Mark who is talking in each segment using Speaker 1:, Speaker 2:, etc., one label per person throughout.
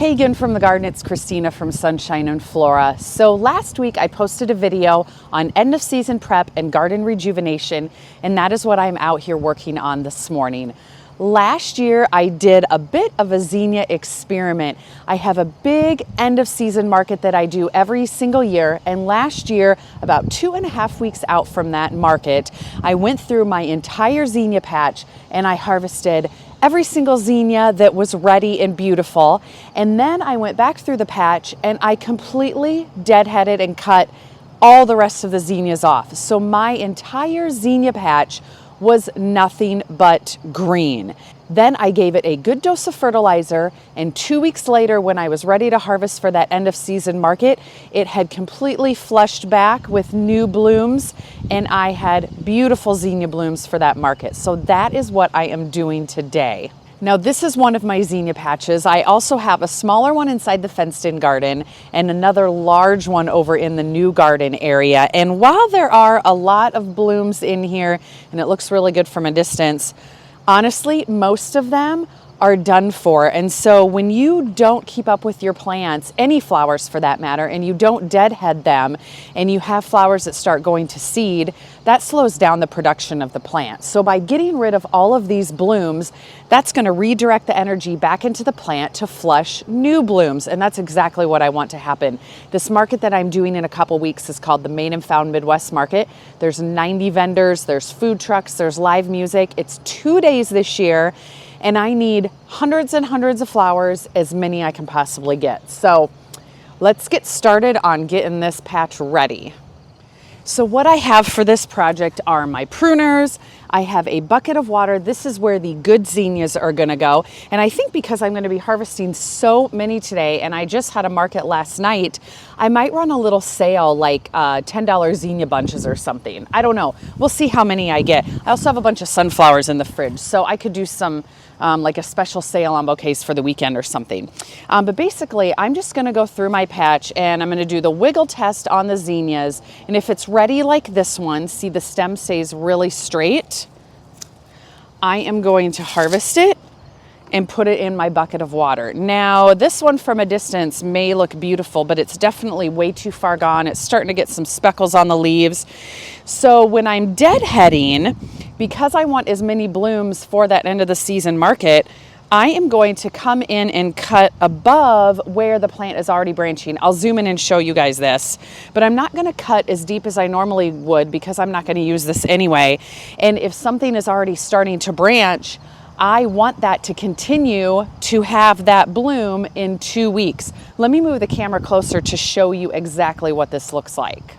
Speaker 1: Hey again from the garden, it's Christina from Sunshine and Flora. So last week I posted a video on end of season prep and garden rejuvenation, and that is what I'm out here working on this morning. Last year I did a bit of a Zinnia experiment. I have a big end of season market that I do every single year, and last year, about 2.5 weeks out from that market, I went through my entire Zinnia patch and I harvested every single Zinnia that was ready and beautiful. And then I went back through the patch and I completely deadheaded and cut all the rest of the Zinnias off. So my entire Zinnia patch was nothing but green. Then I gave it a good dose of fertilizer, and 2 weeks later when I was ready to harvest for that end of season market, it had completely flushed back with new blooms, and I had beautiful Zinnia blooms for that market. So that is what I am doing today. Now this is one of my Zinnia patches. I also have a smaller one inside the fenced-in garden and another large one over in the new garden area. And while there are a lot of blooms in here and it looks really good from a distance, honestly, most of them are done for. And so when you don't keep up with your plants, any flowers for that matter, and you don't deadhead them, and you have flowers that start going to seed, that slows down the production of the plant. So by getting rid of all of these blooms, that's going to redirect the energy back into the plant to flush new blooms. And that's exactly what I want to happen. This market that I'm doing in a couple weeks is called the Made and Found Midwest Market. There's 90 vendors, there's food trucks, there's live music. It's 2 days this year, and I need hundreds and hundreds of flowers, as many I can possibly get. So let's get started on getting this patch ready. So what I have for this project are my pruners. I have a bucket of water. This is where the good Zinnias are gonna go. And I think because I'm gonna be harvesting so many today, and I just had a market last night, I might run a little sale, like $10 Zinnia bunches or something. I don't know. We'll see how many I get. I also have a bunch of sunflowers in the fridge, so I could do some like a special sale on bouquets for the weekend or something. But basically, I'm just gonna go through my patch and I'm gonna do the wiggle test on the Zinnias. And if it's ready like this one, see the stem stays really straight, I am going to harvest it and put it in my bucket of water. Now, this one from a distance may look beautiful, but it's definitely way too far gone. It's starting to get some speckles on the leaves. So when I'm deadheading, because I want as many blooms for that end of the season market, I am going to come in and cut above where the plant is already branching. I'll zoom in and show you guys this, but I'm not gonna cut as deep as I normally would because I'm not gonna use this anyway. And if something is already starting to branch, I want that to continue to have that bloom in 2 weeks. Let me move the camera closer to show you exactly what this looks like.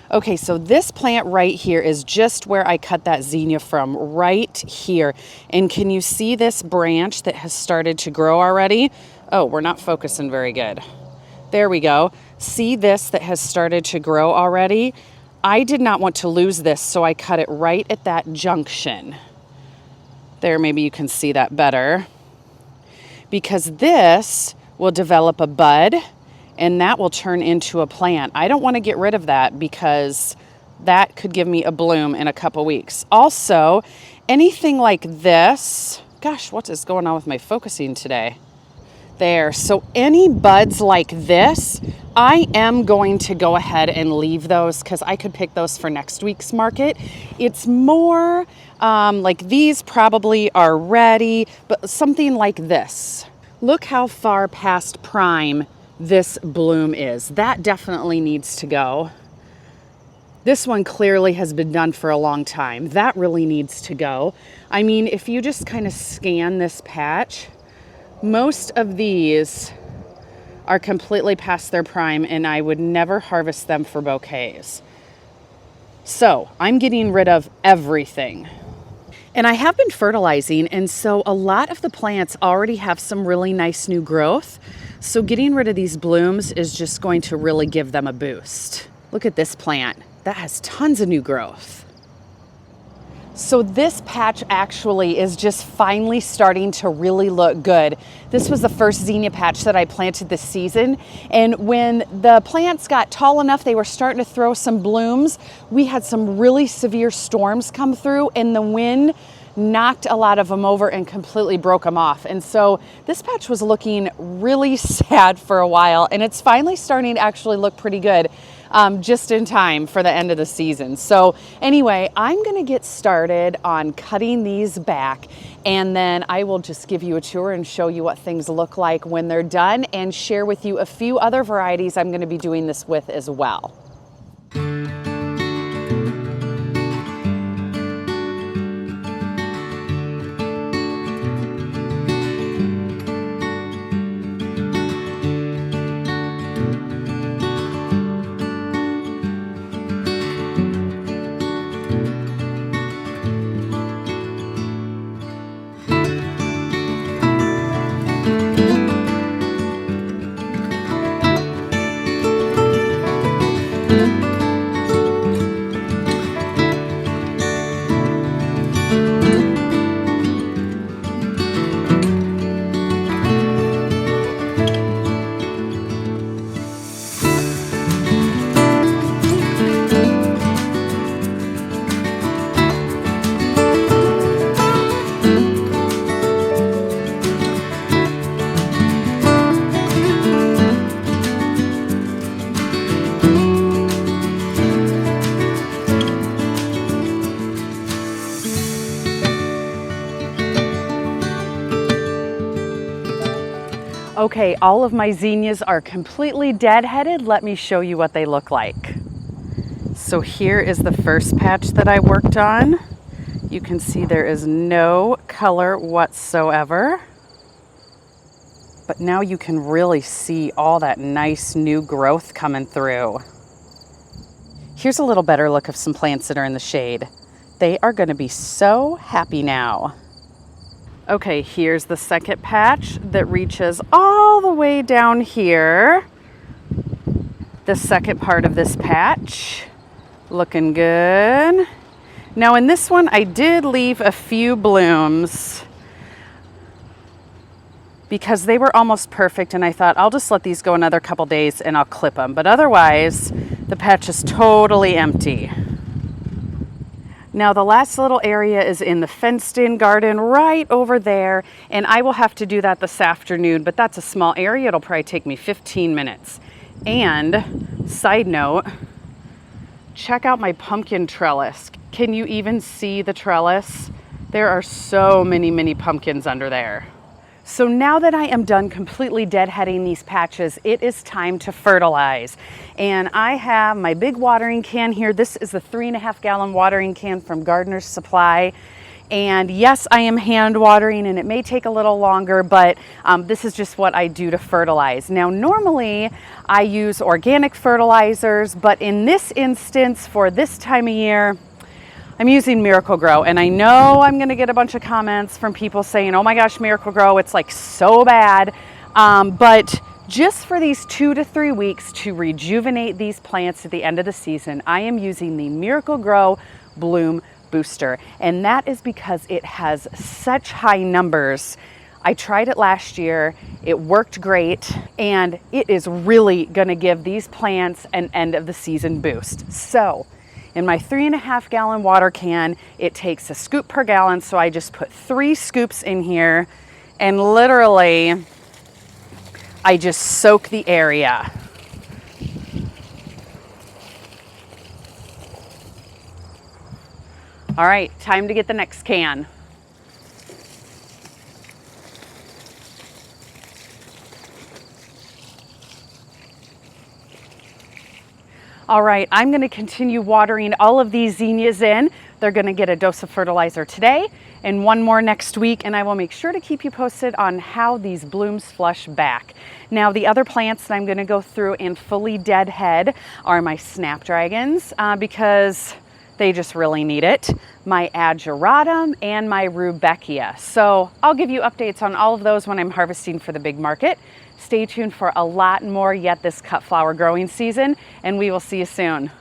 Speaker 1: Okay, so this plant right here is just where I cut that Zinnia from, right here. And can you see this branch that has started to grow already? Oh, we're not focusing very good. There we go. See this that has started to grow already? I did not want to lose this, so I cut it right at that junction. There, maybe you can see that better. Because this will develop a bud, and that will turn into a plant. I don't want to get rid of that because that could give me a bloom in a couple weeks. Also, anything like this, gosh, what is going on with my focusing today? There, so any buds like this, I am going to go ahead and leave those because I could pick those for next week's market. It's more like these probably are ready, but something like this. Look how far past prime this bloom is. That definitely needs to go. This one clearly has been done for a long time. That really needs to go. I mean, if you just kind of scan this patch, most of these are completely past their prime, and I would never harvest them for bouquets. So I'm getting rid of everything. And I have been fertilizing, and so a lot of the plants already have some really nice new growth. So getting rid of these blooms is just going to really give them a boost. Look at this plant. That has tons of new growth. So this patch actually is just finally starting to really look good. This was the first Zinnia patch that I planted this season. And when the plants got tall enough, they were starting to throw some blooms. We had some really severe storms come through, and the wind knocked a lot of them over and completely broke them off. And so this patch was looking really sad for a while, and it's finally starting to actually look pretty good. Just in time for the end of the season. So anyway, I'm gonna get started on cutting these back, and then I will just give you a tour and show you what things look like when they're done, and share with you a few other varieties I'm gonna be doing this with as well. Okay, all of my zinnias are completely deadheaded. Let me show you what they look like. So here is the first patch that I worked on. You can see there is no color whatsoever. But now you can really see all that nice new growth coming through. Here's a little better look of some plants that are in the shade. They are going to be so happy now. Okay, here's the second patch that reaches all the way down here. The second part of this patch, looking good. Now in this one, I did leave a few blooms because they were almost perfect, and I thought I'll just let these go another couple days and I'll clip them. But otherwise, the patch is totally empty. Now the last little area is in the fenced-in garden right over there, and I will have to do that this afternoon, but that's a small area. It'll probably take me 15 minutes. And side note, check out my pumpkin trellis. Can you even see the trellis? There are so many pumpkins under there. So now that I am done completely deadheading these patches, it is time to fertilize. And I have my big watering can here. This is the 3.5 gallon watering can from Gardener's Supply. And yes, I am hand watering, and it may take a little longer, but this is just what I do to fertilize. Now, normally I use organic fertilizers, but in this instance, for this time of year, I'm using Miracle-Gro, and I know I'm gonna get a bunch of comments from people saying, oh my gosh, Miracle-Gro, it's like so bad. But just for these 2 to 3 weeks to rejuvenate these plants at the end of the season, I am using the Miracle-Gro Bloom Booster. And that is because it has such high numbers. I tried it last year, it worked great, and it is really gonna give these plants an end of the season boost. So, in my 3.5 gallon water can, it takes a scoop per gallon, so I just put 3 scoops in here, and literally, I just soak the area. All right, time to get the next can. All right, I'm gonna continue watering all of these zinnias in. They're gonna get a dose of fertilizer today and one more next week, and I will make sure to keep you posted on how these blooms flush back. Now, the other plants that I'm gonna go through and fully deadhead are my snapdragons because they just really need it, my ageratum, and my rudbeckia. So I'll give you updates on all of those when I'm harvesting for the big market. Stay tuned for a lot more yet this cut flower growing season, and we will see you soon.